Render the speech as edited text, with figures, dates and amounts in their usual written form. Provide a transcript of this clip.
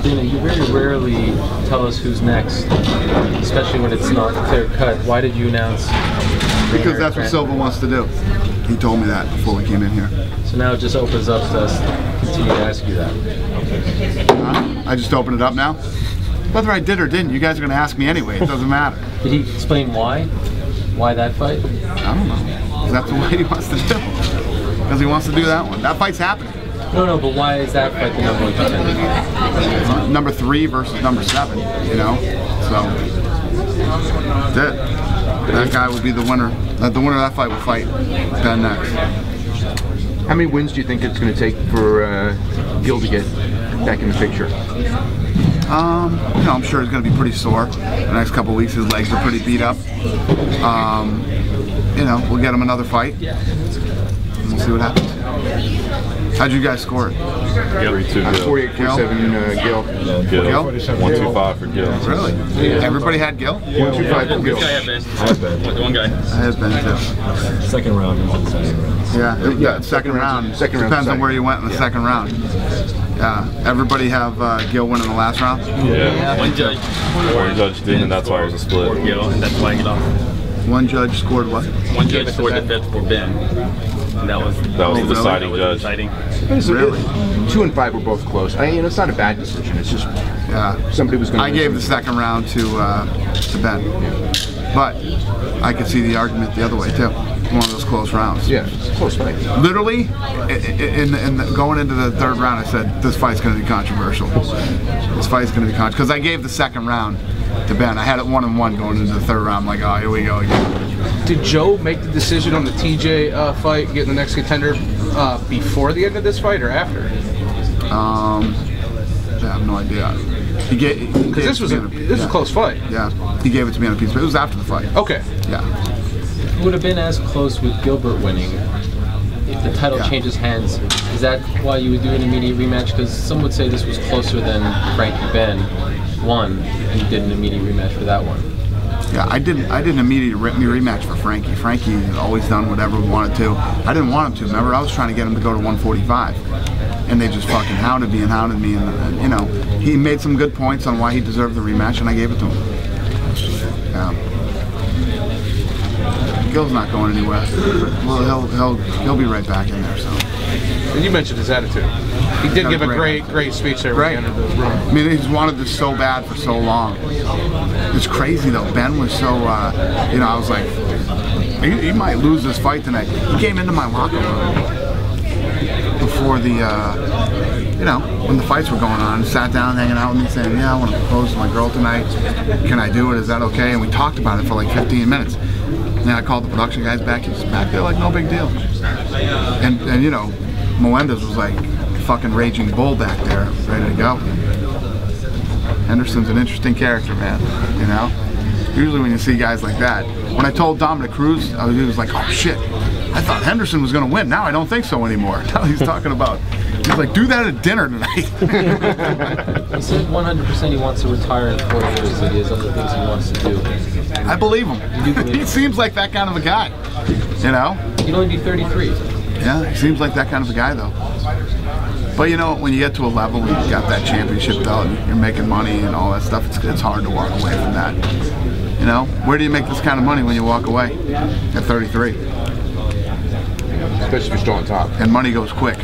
Dana, you very rarely tell us who's next, especially when it's not clear cut. Why did you announce? Because that's what Silva wants to do. He told me that before we came in here. So now it just opens up to us to continue to ask you that. I just opened it up now. Whether I did or didn't, you guys are going to ask me anyway. It doesn't matter. Did he explain why? Why that fight? I don't know. That's the way he wants to do. Because he wants to do that one. That fight's happening. No, but why is that fight the number one contender? Number 3 versus number 7, you know? So, that's it. That guy will be the winner. The winner of that fight will fight Ben next. How many wins do you think it's going to take for Gil to get back in the picture? You know, I'm sure he's going to be pretty sore the next couple of weeks. His legs are pretty beat up. You know, we'll get him another fight. We'll see what happens. How'd you guys score it? 3-2 Gil. 48-47 Gil. Gil. 1-2-5 for Gil. Really? Yeah. Everybody had Gil? 1-2-5 for Gil. I had Ben. One guy. I had Ben too. Second round. Yeah, second round. Depends on where you went in the second round. Yeah, everybody have Gil winning the last round? Yeah. One judge did, and that's why it was a split. Gil, and that's why I get off. One judge scored what? One judge scored the fifth for Ben. And that was the deciding judge. Really? 2 and 5 were both close. You know, it's not a bad decision. It's just somebody was going to. I gave the second round to Ben, but I could see the argument the other way too. One of those close rounds. Yeah, close fight. Literally, going into the third round, I said this fight's going to be controversial. This fight's going to be controversial because I gave the second round to Ben. I had it 1-1 going into the third round. I'm like, oh, here we go again. Did Joe make the decision on the TJ fight, getting the next contender, before the end of this fight or after? I have no idea. Because this was a close fight. Yeah, he gave it to me on a piece, but it was after the fight. Okay. Yeah. It would have been as close with Gilbert winning if the title changes hands. Is that why you would do an immediate rematch? Because some would say this was closer than Frankie Ben won, and you did an immediate rematch for that one. Yeah, I didn't immediately rematch for Frankie. Frankie had always done whatever he wanted to. I didn't want him to. Remember, I was trying to get him to go to 145, and they just fucking hounded me, and you know, he made some good points on why he deserved the rematch, and I gave it to him. Yeah. Gil's not going anywhere. Well, he'll be right back in there. So. And you mentioned his attitude. He did give a great speech there at the end of the room. I mean, he's wanted this so bad for so long. It's crazy though. Ben was so, you know, I was like, he might lose this fight tonight. He came into my locker room before the, you know, when the fights were going on, sat down hanging out with me saying, yeah, I want to propose to my girl tonight. Can I do it? Is that okay? And we talked about it for like 15 minutes. And then I called the production guys back. He was back there like no big deal. And you know, Melendez was like fucking raging bull back there, ready to go. Henderson's an interesting character, man, you know? Usually when you see guys like that. When I told Dominic Cruz, he was like, oh shit, I thought Henderson was gonna win. Now I don't think so anymore. Now he's talking about, he's like, do that at dinner tonight. He said 100% he wants to retire in 4 years, that he has other things he wants to do. I believe him. He seems like that kind of a guy, you know? He'd only be 33. Yeah, he seems like that kind of a guy though. But you know, when you get to a level where you've got that championship belt and you're making money and all that stuff, it's hard to walk away from that. You know, where do you make this kind of money when you walk away at 33? Especially if you're still on top. And money goes quick.